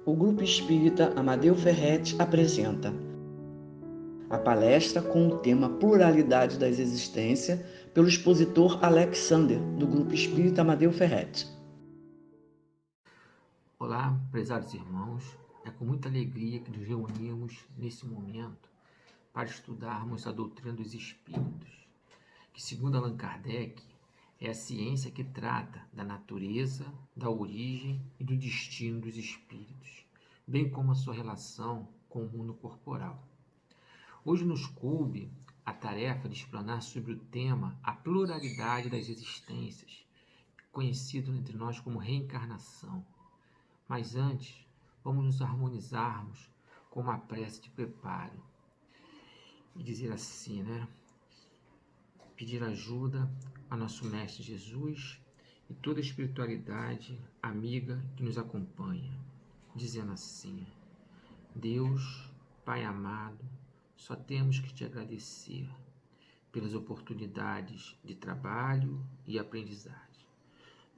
O Grupo Espírita Amadeu Ferretti apresenta a palestra com o tema Pluralidade das Existências, pelo expositor Alexander, do Grupo Espírita Amadeu Ferretti. Olá, prezados irmãos, é com muita alegria que nos reunimos nesse momento para estudarmos a doutrina dos Espíritos, que, segundo Allan Kardec, é a ciência que trata da natureza, da origem e do destino dos espíritos, bem como a sua relação com o mundo corporal. Hoje nos coube a tarefa de explanar sobre o tema a pluralidade das existências, conhecido entre nós como reencarnação. Mas antes, vamos nos harmonizarmos com uma prece de preparo e dizer assim, pedir ajuda a nosso Mestre Jesus e toda a espiritualidade amiga que nos acompanha, dizendo assim: Deus, Pai amado, só temos que te agradecer pelas oportunidades de trabalho e aprendizagem,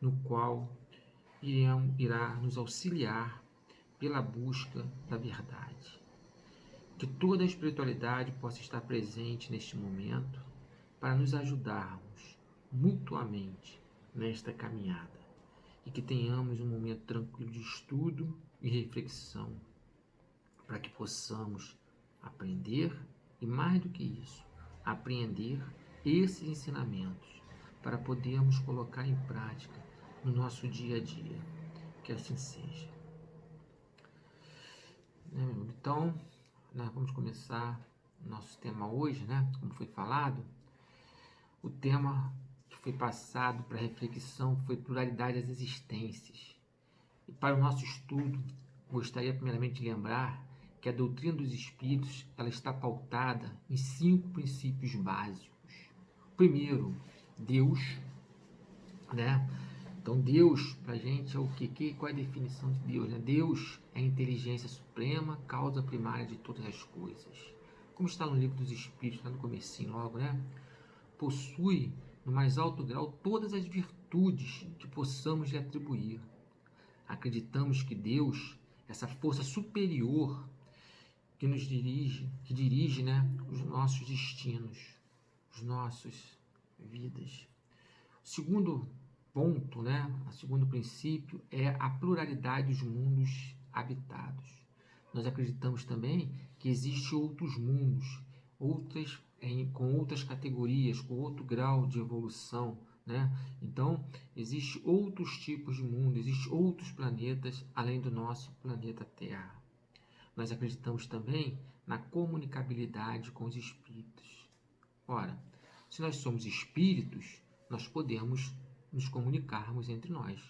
no qual irá nos auxiliar pela busca da verdade. Que toda a espiritualidade possa estar presente neste momento para nos ajudarmos mutuamente nesta caminhada e que tenhamos um momento tranquilo de estudo e reflexão para que possamos aprender e, mais do que isso, apreender esses ensinamentos para podermos colocar em prática no nosso dia a dia. Que assim seja. Então, nós vamos começar nosso tema hoje, como foi falado. O tema que foi passado para reflexão foi pluralidade das existências. E para o nosso estudo, gostaria primeiramente de lembrar que a doutrina dos espíritos ela está pautada em 5 princípios básicos. Primeiro, Deus, Então, Deus, para a gente, é o quê? Qual é a definição de Deus? Deus é a inteligência suprema, causa primária de todas as coisas. Como está no livro dos Espíritos, lá no comecinho logo, Possui, no mais alto grau, todas as virtudes que possamos lhe atribuir. Acreditamos que Deus, essa força superior que nos dirige, os nossos destinos, as nossas vidas. O segundo ponto, o segundo princípio é a pluralidade dos mundos habitados. Nós acreditamos também que existem outros mundos, com outras categorias, com outro grau de evolução, Então, existem outros tipos de mundo, existem outros planetas além do nosso planeta Terra. Nós acreditamos também na comunicabilidade com os espíritos. Ora, se nós somos espíritos, nós podemos nos comunicarmos entre nós.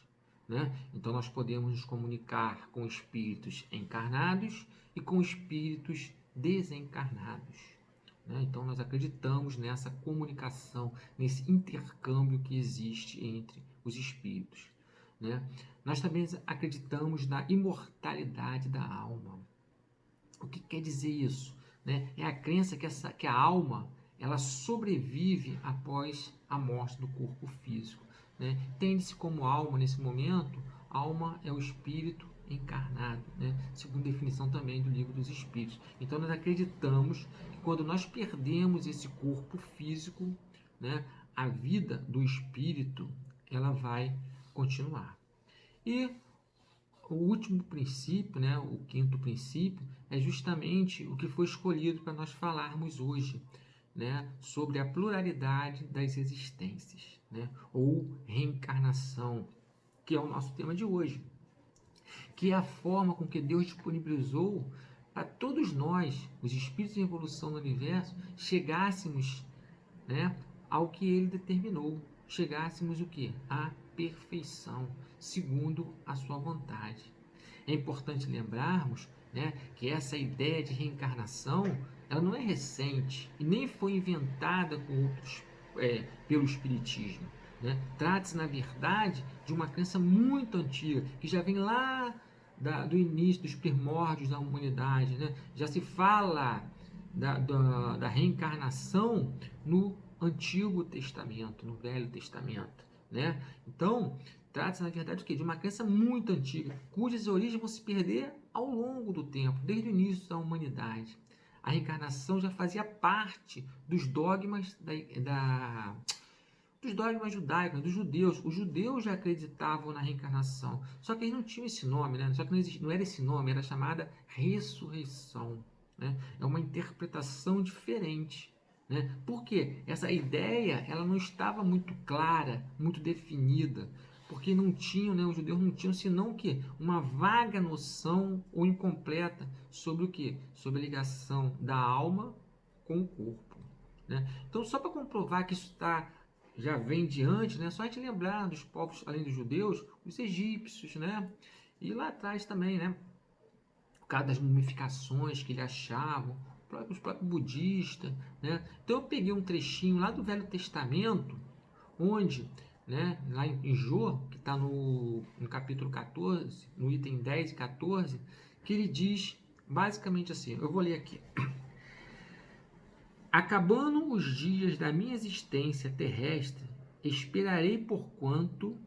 Então, nós podemos nos comunicar com espíritos encarnados e com espíritos desencarnados. Então, nós acreditamos nessa comunicação, nesse intercâmbio que existe entre os espíritos. Nós também acreditamos na imortalidade da alma. O que quer dizer isso? É a crença que a alma ela sobrevive após a morte do corpo físico. Entende-se como alma, nesse momento, alma é o espírito encarnado, segundo a definição também do livro dos Espíritos. Então, nós acreditamos que quando nós perdemos esse corpo físico, a vida do espírito ela vai continuar. E o último princípio, o quinto princípio, é justamente o que foi escolhido para nós falarmos hoje, sobre a pluralidade das existências, ou reencarnação, que é o nosso tema de hoje, que é a forma com que Deus disponibilizou para todos nós, os espíritos em evolução no universo, chegássemos ao que ele determinou, chegássemos o quê? À perfeição, segundo a sua vontade. É importante lembrarmos que essa ideia de reencarnação ela não é recente e nem foi inventada pelo Espiritismo. Trata-se, na verdade, de uma crença muito antiga, que já vem lá do início, dos primórdios da humanidade. Já se fala da reencarnação no Antigo Testamento, no Velho Testamento. Então, trata-se, na verdade, de uma crença muito antiga, cujas origens vão se perder ao longo do tempo, desde o início da humanidade. A reencarnação já fazia parte dos dogmas dos dogmas judaicos, dos judeus. Os judeus já acreditavam na reencarnação, só que eles não tinham esse nome, né? Só que não era esse nome, era chamada ressurreição, né? É uma interpretação diferente, né? Porque essa ideia ela não estava muito clara, muito definida, porque não tinham, né? Os judeus não tinham senão o quê? Uma vaga noção ou incompleta sobre o quê? Sobre a ligação da alma com o corpo, né? Então, só para comprovar que isso já vem de antes, né? Só a gente lembrar dos povos, além dos judeus, os egípcios, né? E lá atrás também, né? Por causa das mumificações que eles achavam, os próprios budistas, né? Então eu peguei um trechinho lá do Velho Testamento, onde, né, lá em Jó, que está no capítulo 14, no item 10 e 14, que ele diz basicamente assim, eu vou ler aqui. Acabando os dias da minha existência terrestre, esperarei porquanto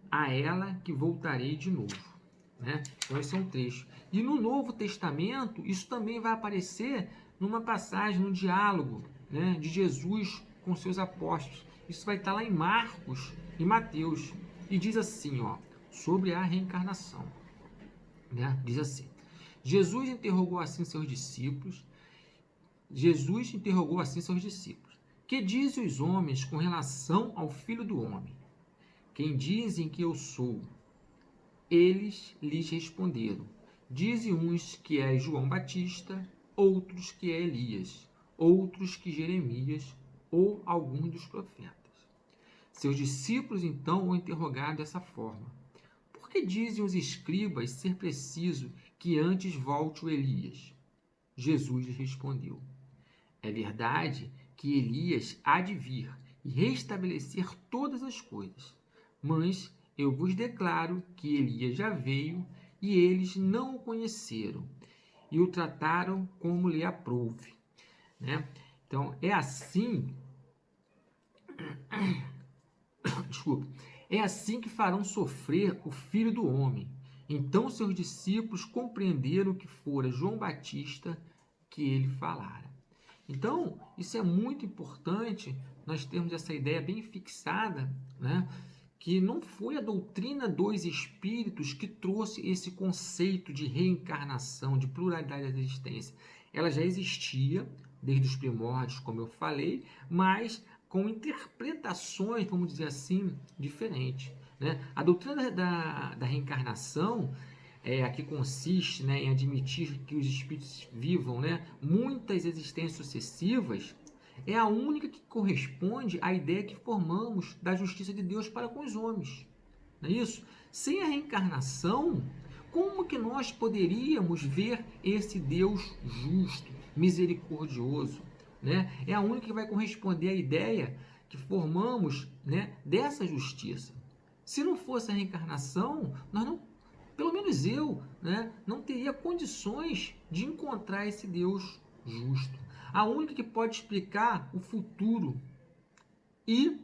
a ela que voltarei de novo. Né? Então esse é um trecho. E no Novo Testamento, isso também vai aparecer numa passagem, no diálogo, né, de Jesus com seus apóstolos. Isso vai estar lá em Marcos e Mateus. E diz assim, ó, sobre a reencarnação. Né? Diz assim, Jesus interrogou assim seus discípulos, que dizem os homens com relação ao Filho do Homem? Quem dizem que eu sou? Eles lhes responderam, dizem uns que é João Batista, outros que é Elias, outros que Jeremias ou algum dos profetas. Seus discípulos então o interrogaram dessa forma, por que dizem os escribas ser preciso que antes volte o Elias? Jesus lhes respondeu, é verdade que Elias há de vir e restabelecer todas as coisas, mas eu vos declaro que Elias já veio e eles não o conheceram e o trataram como lhe aprouve. Né? Então, é assim, desculpa, é assim que farão sofrer o Filho do Homem. Então seus discípulos compreenderam que fora João Batista que ele falara. Então, isso é muito importante, nós termos essa ideia bem fixada, né? Que não foi a doutrina dos espíritos que trouxe esse conceito de reencarnação, de pluralidade da existência. Ela já existia desde os primórdios, como eu falei, mas com interpretações, vamos dizer assim, diferentes. Né? A doutrina da reencarnação, aqui consiste, né, em admitir que os espíritos vivam, né, muitas existências sucessivas, é a única que corresponde à ideia que formamos da justiça de Deus para com os homens. Não é isso? Sem a reencarnação, como que nós poderíamos ver esse Deus justo, misericordioso? Né? É a única que vai corresponder à ideia que formamos, né, dessa justiça. Se não fosse a reencarnação, nós não, pelo menos eu, né, não teria condições de encontrar esse Deus justo. A única que pode explicar o futuro e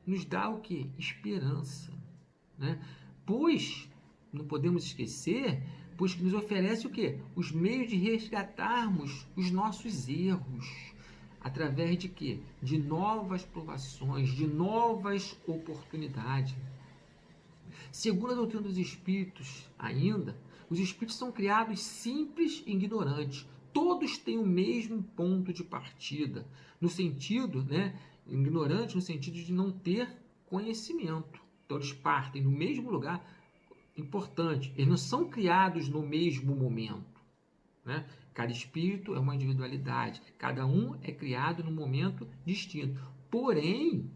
nos dá o que? Esperança. Né? Pois, não podemos esquecer, pois que nos oferece o quê? Os meios de resgatarmos os nossos erros. Através de quê? De novas provações, de novas oportunidades. Segundo a doutrina dos espíritos, ainda, os espíritos são criados simples e ignorantes. Todos têm o mesmo ponto de partida, no sentido, né, ignorante no sentido de não ter conhecimento. Então eles partem no mesmo lugar. Importante, eles não são criados no mesmo momento. Né? Cada espírito é uma individualidade, cada um é criado num momento distinto. Porém,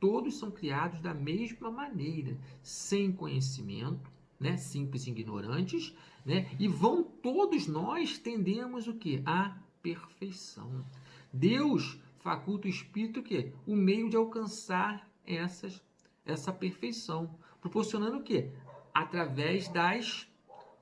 todos são criados da mesma maneira, sem conhecimento, né? Simples e ignorantes, né? E todos nós tendemos o quê? A perfeição. Deus faculta o espírito o quê? O meio de alcançar essa perfeição, proporcionando o quê? Através das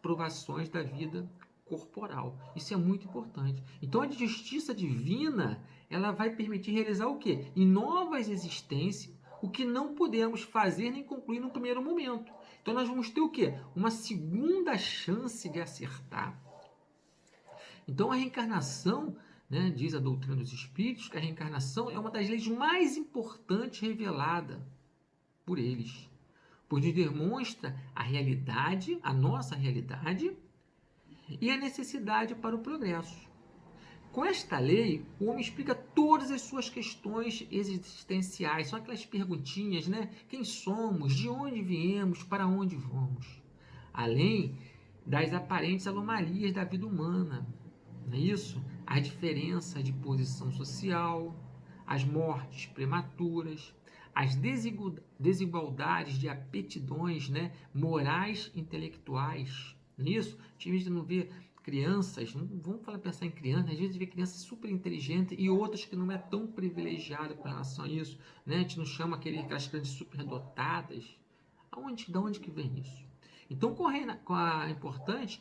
provações da vida corporal. Isso é muito importante. Então a justiça divina, ela vai permitir realizar o quê? Em novas existências, o que não podemos fazer nem concluir no primeiro momento. Então nós vamos ter o quê? Uma segunda chance de acertar. Então a reencarnação, né, diz a doutrina dos espíritos, que a reencarnação é uma das leis mais importantes revelada por eles, pois nos demonstra a realidade, a nossa realidade e a necessidade para o progresso. Com esta lei, o homem explica todas as suas questões existenciais, são aquelas perguntinhas, né? Quem somos, de onde viemos, para onde vamos, além das aparentes anomalias da vida humana, não é isso? A diferença de posição social, as mortes prematuras, as desigualdades de aptidões, né, morais intelectuais. Não é isso? A gente não vê crianças, não vamos pensar em crianças, às vezes vê crianças super inteligentes e outras que não é tão privilegiada com relação a isso, né? A gente não chama aquelas crianças superdotadas. Da onde que vem isso? Então, importante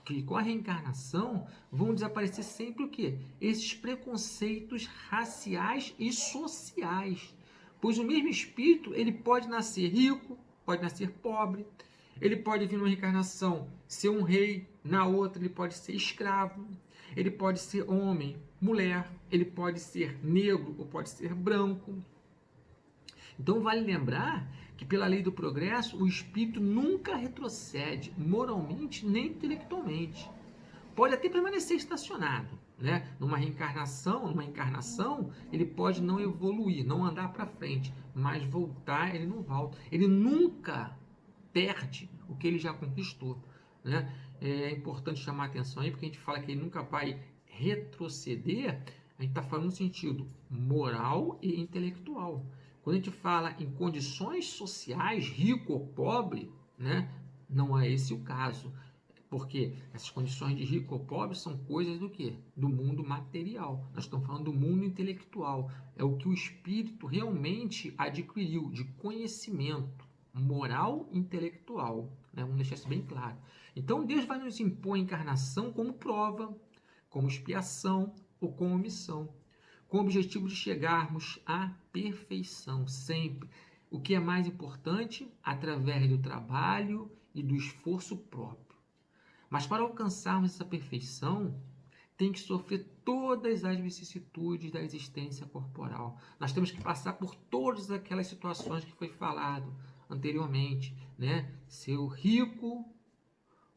que com a reencarnação vão desaparecer sempre o quê? Esses preconceitos raciais e sociais. Pois o mesmo espírito, ele pode nascer rico, pode nascer pobre, ele pode vir numa reencarnação ser um rei, na outra ele pode ser escravo, ele pode ser homem, mulher, ele pode ser negro ou pode ser branco. Então vale lembrar que pela lei do progresso o espírito nunca retrocede moralmente nem intelectualmente. Pode até permanecer estacionado, né? Numa encarnação, ele pode não evoluir, não andar para frente, mas voltar ele não volta. Ele nunca perde o que ele já conquistou, né? É importante chamar a atenção aí, porque a gente fala que ele nunca vai retroceder, a gente está falando no sentido moral e intelectual. Quando a gente fala em condições sociais, rico ou pobre, né, não é esse o caso. Porque essas condições de rico ou pobre são coisas do quê? Do mundo material. Nós estamos falando do mundo intelectual. É o que o espírito realmente adquiriu de conhecimento moral e intelectual, né? Vamos deixar isso bem claro. Então Deus vai nos impor a encarnação como prova, como expiação ou como missão, com o objetivo de chegarmos à perfeição sempre. O que é mais importante? Através do trabalho e do esforço próprio. Mas para alcançarmos essa perfeição, tem que sofrer todas as vicissitudes da existência corporal. Nós temos que passar por todas aquelas situações que foi falado anteriormente, né? Ser rico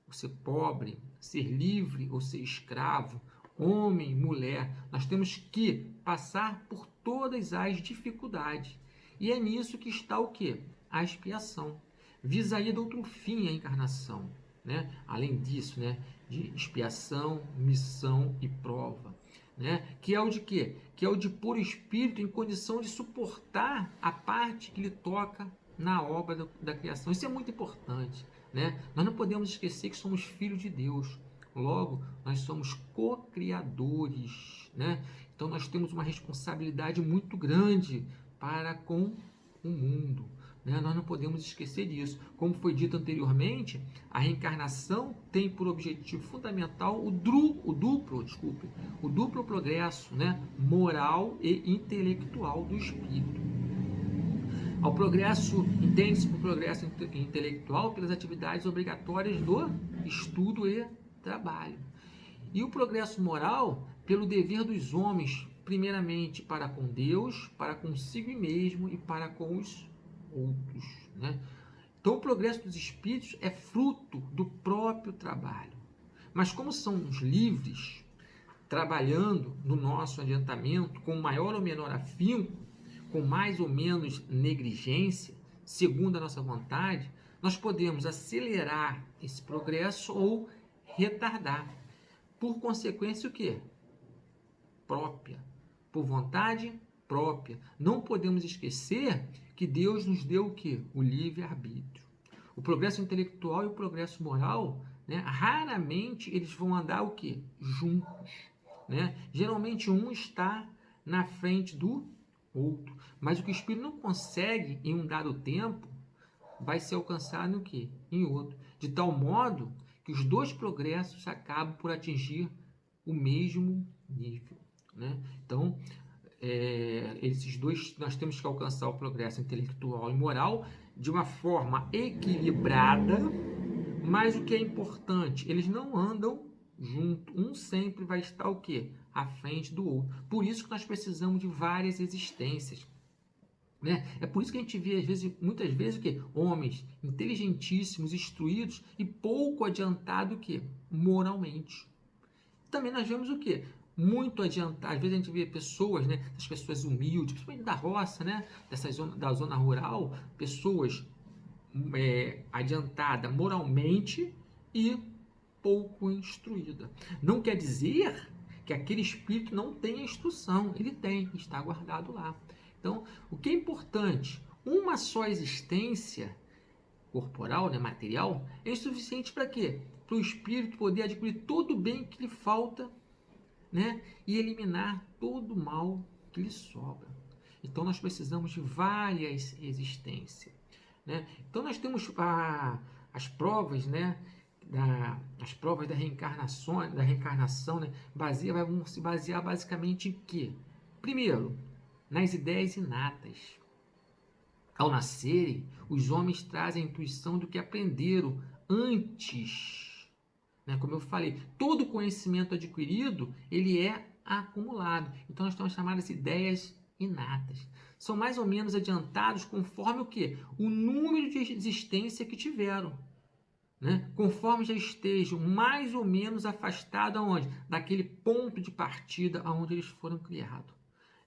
ou ser pobre, ser livre ou ser escravo, homem, mulher. Nós temos que passar por todas as dificuldades. E é nisso que está o quê? A expiação. Visa aí do outro fim a encarnação, né? Além disso, né, de expiação, missão e prova, né? Que é o de quê? Que é o de pôr o espírito em condição de suportar a parte que lhe toca na obra da criação. Isso é muito importante, né? Nós não podemos esquecer que somos filhos de Deus. Logo, nós somos co-criadores, né? Então nós temos uma responsabilidade muito grande para com o mundo. Nós não podemos esquecer disso. Como foi dito anteriormente, a reencarnação tem por objetivo fundamental o duplo progresso, né, moral e intelectual do espírito. Ao progresso, entende-se por progresso intelectual pelas atividades obrigatórias do estudo e trabalho. E o progresso moral pelo dever dos homens, primeiramente para com Deus, para consigo mesmo e para com os outros, né? Então o progresso dos espíritos é fruto do próprio trabalho. Mas como somos livres, trabalhando no nosso adiantamento com maior ou menor afinco, com mais ou menos negligência, segundo a nossa vontade, nós podemos acelerar esse progresso ou retardar. Por consequência, o quê? Própria. Por vontade própria. Não podemos esquecer que Deus nos deu o quê? O livre-arbítrio. O progresso intelectual e o progresso moral, né, raramente eles vão andar o quê? Juntos, né? Geralmente um está na frente do outro. Mas o que o espírito não consegue em um dado tempo, vai ser alcançado no quê? Em outro. De tal modo que os dois progressos acabam por atingir o mesmo nível, né? Então, esses dois, nós temos que alcançar o progresso intelectual e moral de uma forma equilibrada, mas o que é importante, eles não andam junto, um sempre vai estar o quê? À frente do outro. Por isso que nós precisamos de várias existências. Né? É por isso que a gente vê, muitas vezes, o quê? Homens inteligentíssimos, instruídos e pouco adiantados moralmente. Também nós vemos o quê? Muito adiantado. Às vezes a gente vê pessoas, né? As pessoas humildes, principalmente da roça, né? Da zona rural, pessoas adiantadas moralmente e pouco instruída. Não quer dizer que aquele espírito não tenha instrução. Ele tem, está guardado lá. Então, o que é importante? Uma só existência corporal, né, material, é insuficiente para quê? Para o espírito poder adquirir todo o bem que lhe falta, né, e eliminar todo o mal que lhe sobra. Então, nós precisamos de várias existências. Né? Então, nós temos as provas, né, as provas da reencarnação, né, vão se basear basicamente em quê? Primeiro, nas ideias inatas. Ao nascerem, os homens trazem a intuição do que aprenderam antes. Né? Como eu falei, todo conhecimento adquirido, ele é acumulado. Então, nós temos chamadas ideias inatas. São mais ou menos adiantados conforme o quê? O número de existência que tiveram. Né? Conforme já estejam mais ou menos afastados aonde? Daquele ponto de partida aonde eles foram criados.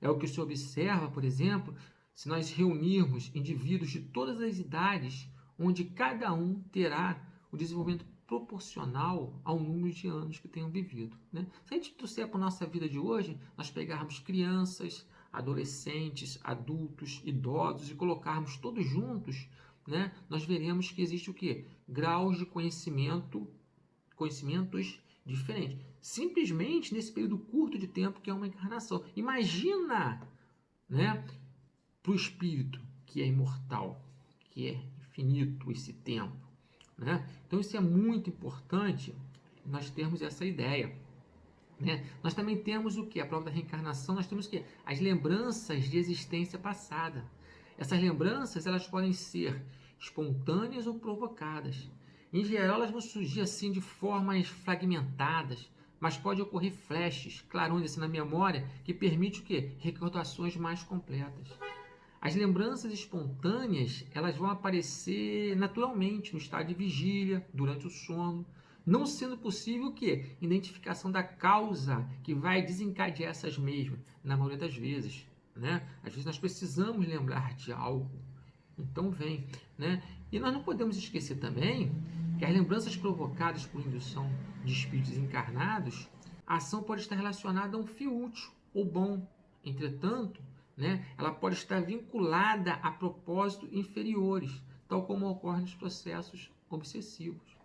É o que se observa, por exemplo, se nós reunirmos indivíduos de todas as idades, onde cada um terá o desenvolvimento proporcional ao número de anos que tenham vivido. Né? Se a gente trouxer para a nossa vida de hoje, nós pegarmos crianças, adolescentes, adultos, idosos e colocarmos todos juntos, né, nós veremos que existe o quê? Graus de conhecimentos diferentes. Simplesmente nesse período curto de tempo que é uma encarnação. Imagina, né, para o espírito que é imortal, que é infinito esse tempo. Né? Então isso é muito importante nós termos essa ideia. Né? Nós também temos o que? A prova da reencarnação, nós temos o que? As lembranças de existência passada. Essas lembranças elas podem ser espontâneas ou provocadas. Em geral, elas vão surgir assim de formas fragmentadas, mas pode ocorrer flashes, clarões assim na memória, que permite o quê? Recordações mais completas. As lembranças espontâneas, elas vão aparecer naturalmente no estado de vigília, durante o sono, não sendo possível o quê? Identificação da causa que vai desencadear essas mesmas, na maioria das vezes. Né? Às vezes nós precisamos lembrar de algo, então vem. Né? E nós não podemos esquecer também que as lembranças provocadas por indução de espíritos encarnados, a ação pode estar relacionada a um fio útil ou bom. Entretanto, né, ela pode estar vinculada a propósitos inferiores, tal como ocorre nos processos obsessivos.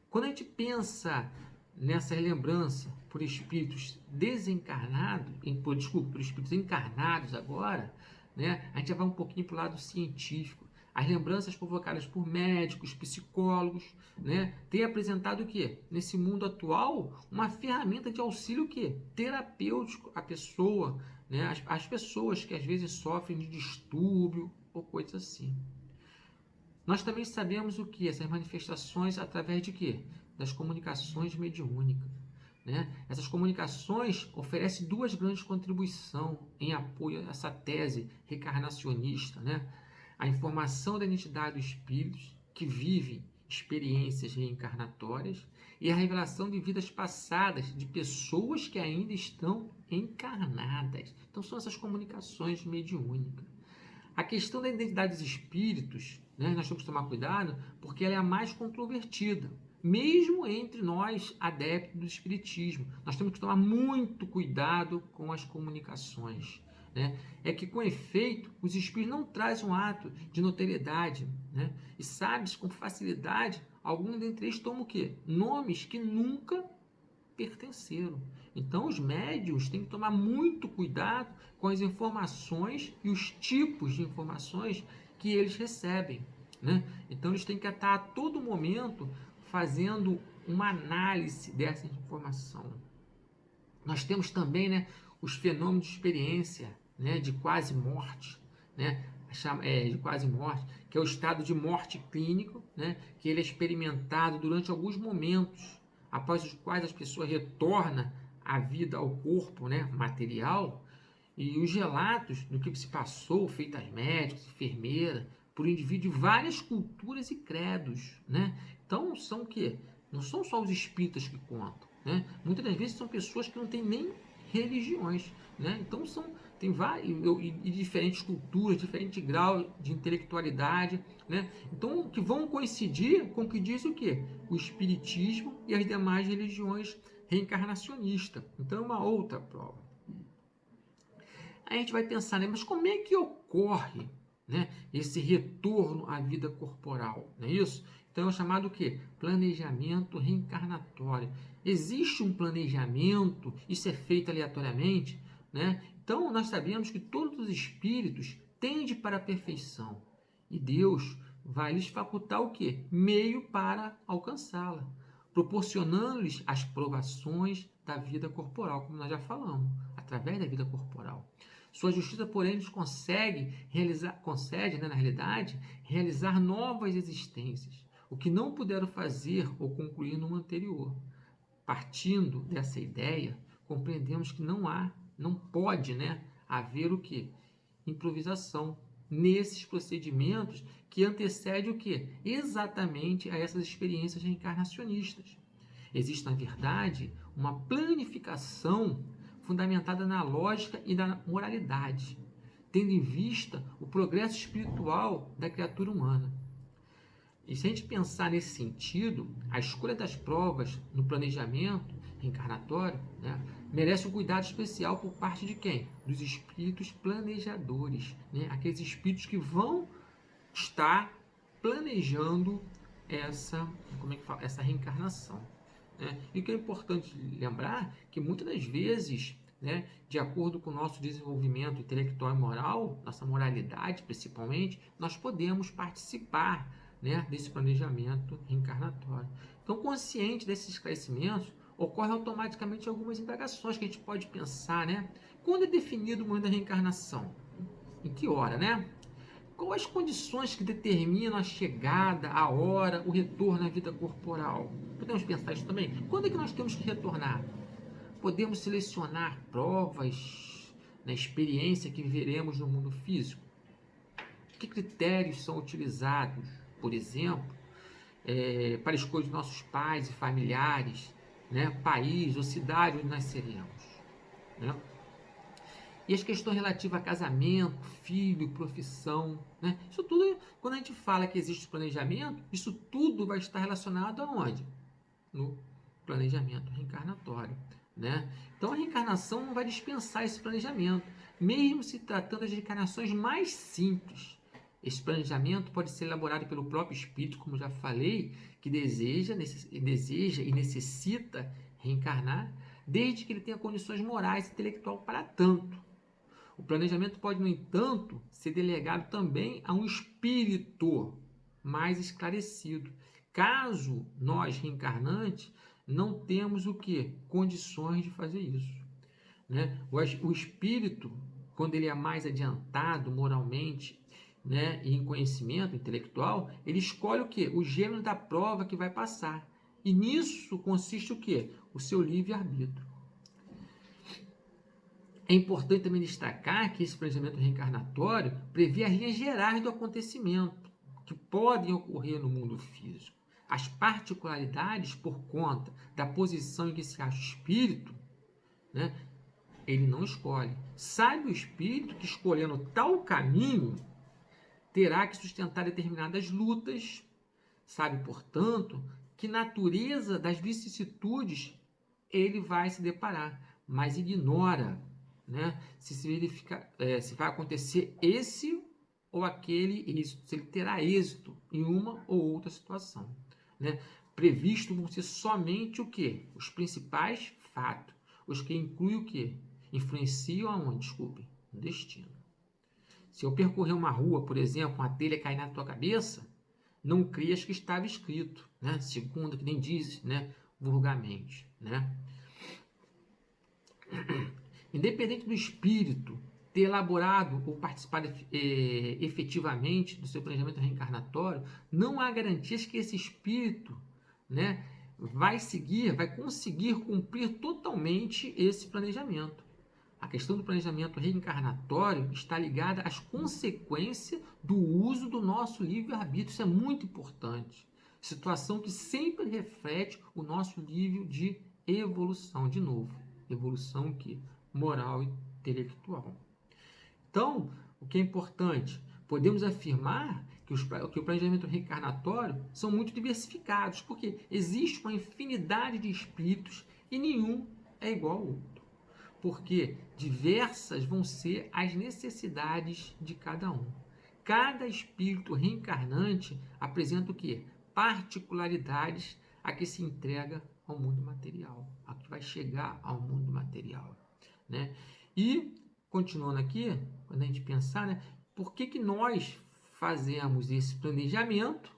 Quando a gente pensa nessa lembrança por espíritos desencarnados, por espíritos encarnados agora, né, a gente já vai um pouquinho para o lado científico. As lembranças provocadas por médicos, psicólogos, né, têm apresentado o quê? Nesse mundo atual, uma ferramenta de auxílio o quê? Terapêutico à pessoa, né, as pessoas que às vezes sofrem de distúrbio ou coisa assim. Nós também sabemos o que? Essas manifestações através de quê? Das comunicações mediúnicas. Né? Essas comunicações oferecem duas grandes contribuições em apoio a essa tese reencarnacionista. Né? A informação da identidade dos espíritos que vivem experiências reencarnatórias e a revelação de vidas passadas de pessoas que ainda estão encarnadas. Então são essas comunicações mediúnicas. A questão da identidade dos espíritos, né, nós temos que tomar cuidado porque ela é a mais controvertida, mesmo entre nós adeptos do espiritismo. Nós temos que tomar muito cuidado com as comunicações. Né? É que, com efeito, os espíritos não trazem um ato de notoriedade. Né? E sabe-se com facilidade, alguns dentre eles tomam o quê? Nomes que nunca pertenceram. Então, os médiuns têm que tomar muito cuidado com as informações e os tipos de informações que eles recebem. Né? Então, eles têm que estar a todo momento fazendo uma análise dessa informação. Nós temos também, né, os fenômenos de experiência, né, de quase morte. Né? de quase morte, que é o estado de morte clínico, né, que ele é experimentado durante alguns momentos, após os quais as pessoas retornam à vida, ao corpo, né, material, e os relatos do que se passou, feitas médicos, enfermeiras, por indivíduos de várias culturas e credos, né? Então, são o quê? Não são só os espíritas que contam, né? Muitas das vezes são pessoas que não têm nem religiões, né? Então, tem vários, e diferentes culturas, diferentes graus de intelectualidade, né? Então, que vão coincidir com o que diz o quê? O espiritismo e as demais religiões reencarnacionistas. Então, é uma outra prova. Aí a gente vai pensar, né, mas como é que ocorre, né, esse retorno à vida corporal? Não é isso? Então é o chamado o quê? Planejamento reencarnatório. Existe um planejamento, isso é feito aleatoriamente, né? Então nós sabemos que todos os espíritos tendem para a perfeição. E Deus vai lhes facultar o quê? Meio para alcançá-la, proporcionando-lhes as provações da vida corporal, como nós já falamos, através da vida corporal. Sua justiça, porém, nos concede, na realidade, realizar novas existências, o que não puderam fazer ou concluir no anterior. Partindo dessa ideia, compreendemos que não pode, né, haver o quê? Improvisação nesses procedimentos que antecede o quê? Exatamente a essas experiências reencarnacionistas. Existe, na verdade, uma planificação fundamentada na lógica e na moralidade, tendo em vista o progresso espiritual da criatura humana. E se a gente pensar nesse sentido, a escolha das provas no planejamento reencarnatório, né, merece um cuidado especial por parte de quem? Dos espíritos planejadores, né? Aqueles espíritos que vão estar planejando essa reencarnação. Né? E o que é importante lembrar que muitas das vezes, né, de acordo com o nosso desenvolvimento intelectual e moral, nossa moralidade principalmente, nós podemos participar, né, desse planejamento reencarnatório. Então, consciente desses esclarecimentos, ocorre automaticamente algumas indagações que a gente pode pensar, né? Quando é definido o momento da reencarnação? Em que hora, né? Quais as condições que determinam a chegada, a hora, o retorno à vida corporal? Podemos pensar isso também? Quando é que nós temos que retornar? Podemos selecionar provas na experiência que viveremos no mundo físico? Que critérios são utilizados, por exemplo, para a escolha de nossos pais e familiares, né? País ou cidade onde nasceremos? Né? E as questões relativas a casamento, filho, profissão, né? Isso tudo, quando a gente fala que existe planejamento, isso tudo vai estar relacionado aonde? No planejamento reencarnatório, né? Então a reencarnação não vai dispensar esse planejamento, mesmo se tratando de reencarnações mais simples. Esse planejamento pode ser elaborado pelo próprio espírito, como já falei, que deseja e necessita reencarnar, desde que ele tenha condições morais e intelectual para tanto. O planejamento pode, no entanto, ser delegado também a um espírito mais esclarecido. Caso nós, reencarnantes, não temos o quê? Condições de fazer isso. Né? O espírito, quando ele é mais adiantado moralmente, né, e em conhecimento intelectual, ele escolhe o quê? O gênero da prova que vai passar. E nisso consiste o quê? O seu livre-arbítrio. É importante também destacar que esse planejamento reencarnatório prevê as linhas gerais do acontecimento que podem ocorrer no mundo físico. As particularidades por conta da posição em que se acha o espírito, né, ele não escolhe. Sabe o espírito que, escolhendo tal caminho, terá que sustentar determinadas lutas. Sabe, portanto, que natureza das vicissitudes ele vai se deparar, mas ignora, né, se vai acontecer esse ou aquele êxito, se ele terá êxito em uma ou outra situação. Né? Previsto vão ser somente o quê? Os principais fatos, os que incluem o quê? Influenciam aonde? Desculpe, no destino. Se eu percorrer uma rua, por exemplo, uma telha cair na tua cabeça, não crias que estava escrito, né? Segundo, que nem diz, né, vulgarmente, né? Independente do espírito ter elaborado ou participado efetivamente do seu planejamento reencarnatório, não há garantias que esse espírito, né, vai conseguir cumprir totalmente esse planejamento. A questão do planejamento reencarnatório está ligada às consequências do uso do nosso livre-arbítrio. Isso é muito importante. Situação que sempre reflete o nosso nível de evolução. De novo, evolução que moral e intelectual. Então, o que é importante? Podemos afirmar que o planejamento reencarnatório são muito diversificados, porque existe uma infinidade de espíritos e nenhum é igual ao outro. Porque diversas vão ser as necessidades de cada um. Cada espírito reencarnante apresenta o quê? Particularidades a que se entrega ao mundo material, a que vai chegar ao mundo material, né? E, continuando aqui, quando a gente pensar, né, por que nós fazemos esse planejamento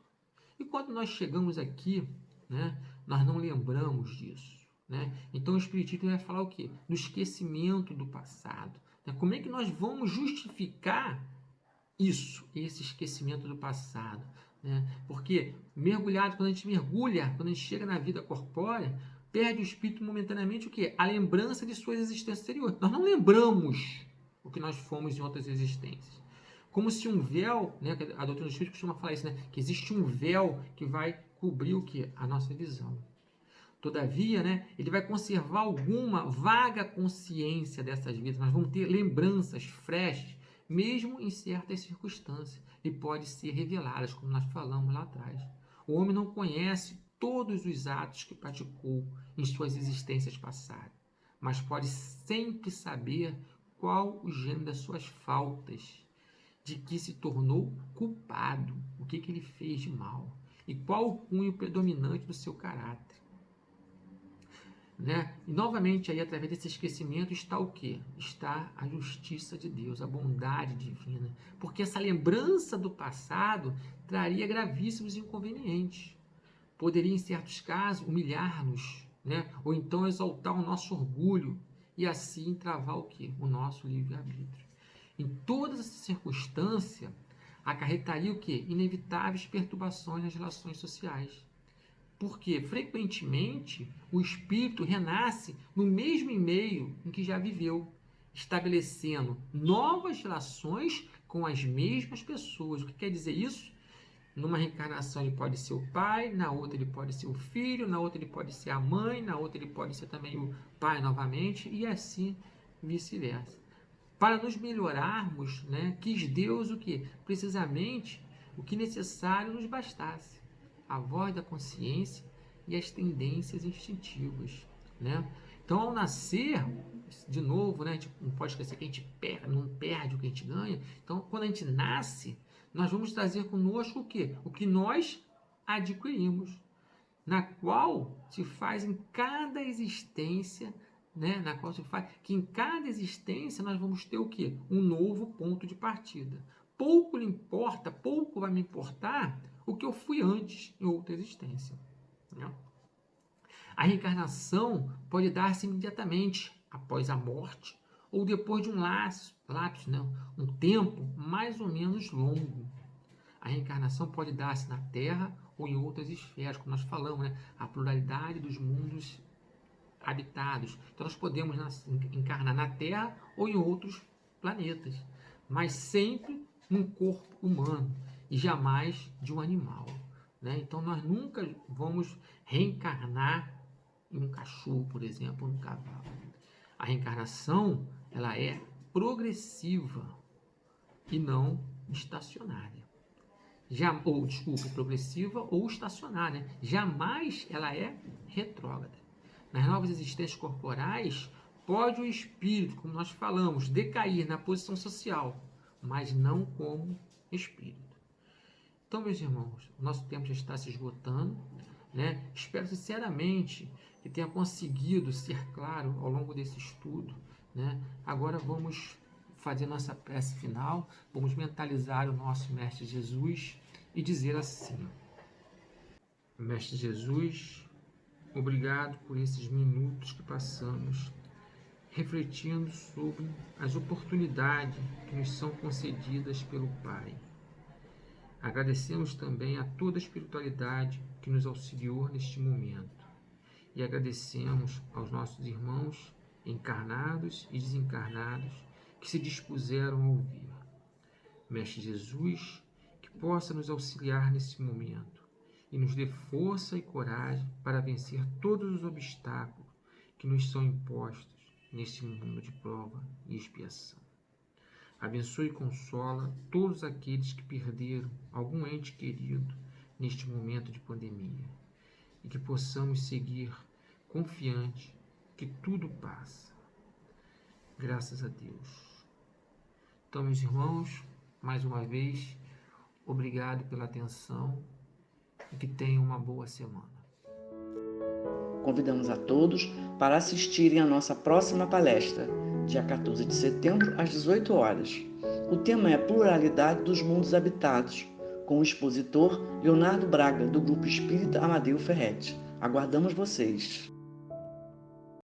e quando nós chegamos aqui, né, nós não lembramos disso? Né? Então o Espiritismo vai falar o quê? Do esquecimento do passado. Né? Como é que nós vamos justificar isso, esse esquecimento do passado? Né? Porque mergulhado, quando a gente mergulha, quando a gente chega na vida corpórea, perde o espírito momentaneamente o quê? A lembrança de suas existências anteriores. Nós não lembramos o que nós fomos em outras existências. Como se um véu, né, a doutrina do Espírito costuma falar isso, né, que existe um véu que vai cobrir o quê? A nossa visão. Todavia, né, ele vai conservar alguma vaga consciência dessas vidas. Nós vamos ter lembranças frescas, mesmo em certas circunstâncias, e podem ser reveladas, como nós falamos lá atrás. O homem não conhece todos os atos que praticou em suas existências passadas, mas pode sempre saber qual o gênero das suas faltas, de que se tornou culpado, o que ele fez de mal, e qual o cunho predominante do seu caráter. Né? E novamente, aí, através desse esquecimento, está o quê? Está a justiça de Deus, a bondade divina. Porque essa lembrança do passado traria gravíssimos inconvenientes. Poderia, em certos casos, humilhar-nos, né? Ou então exaltar o nosso orgulho e assim travar o quê? O nosso livre-arbítrio. Em todas essas circunstâncias, acarretaria o quê? Inevitáveis perturbações nas relações sociais. Porque, frequentemente, o espírito renasce no mesmo meio em que já viveu, estabelecendo novas relações com as mesmas pessoas. O que quer dizer isso? Numa reencarnação ele pode ser o pai, na outra ele pode ser o filho, na outra ele pode ser a mãe, na outra ele pode ser também o pai novamente, e assim vice-versa. Para nos melhorarmos, né, quis Deus o que? Precisamente o que necessário nos bastasse. A voz da consciência e as tendências instintivas, né? Então, ao nascer, de novo, né, a gente não pode esquecer que a gente não perde o que a gente ganha. Então, quando a gente nasce, nós vamos trazer conosco o quê? O que nós adquirimos, na qual se faz em cada existência, né? Na qual se faz que em cada existência nós vamos ter o quê? Um novo ponto de partida. Pouco lhe importa, pouco vai me importar o que eu fui antes em outra existência. Né? A reencarnação pode dar-se imediatamente após a morte ou depois de um lapso, né? Um tempo mais ou menos longo. A reencarnação pode dar-se na Terra ou em outras esferas, como nós falamos, né? A pluralidade dos mundos habitados. Então nós podemos encarnar na Terra ou em outros planetas, mas sempre num corpo humano e jamais de um animal. Né? Então nós nunca vamos reencarnar em um cachorro, por exemplo, ou um cavalo. A reencarnação ela é progressiva e não estacionária. Progressiva ou estacionária. Jamais ela é retrógrada. Nas novas existências corporais, pode o espírito, como nós falamos, decair na posição social, mas não como espírito. Então, meus irmãos, o nosso tempo já está se esgotando, né? Espero sinceramente que tenha conseguido ser claro ao longo desse estudo, né? Agora vamos fazer nossa prece final, vamos mentalizar o nosso Mestre Jesus e dizer assim: Mestre Jesus, obrigado por esses minutos que passamos refletindo sobre as oportunidades que nos são concedidas pelo Pai. Agradecemos também a toda a espiritualidade que nos auxiliou neste momento. E agradecemos aos nossos irmãos encarnados e desencarnados que se dispuseram a ouvir. Mestre Jesus, que possa nos auxiliar nesse momento e nos dê força e coragem para vencer todos os obstáculos que nos são impostos neste mundo de prova e expiação. Abençoe e consola todos aqueles que perderam algum ente querido neste momento de pandemia e que possamos seguir confiante que tudo passa. Graças a Deus. Então, meus irmãos, mais uma vez, obrigado pela atenção e que tenham uma boa semana. Convidamos a todos para assistirem à nossa próxima palestra, dia 14 de setembro, às 18 horas. O tema é Pluralidade dos Mundos Habitados, com o expositor Leonardo Braga, do Grupo Espírita Amadeu Ferretti. Aguardamos vocês!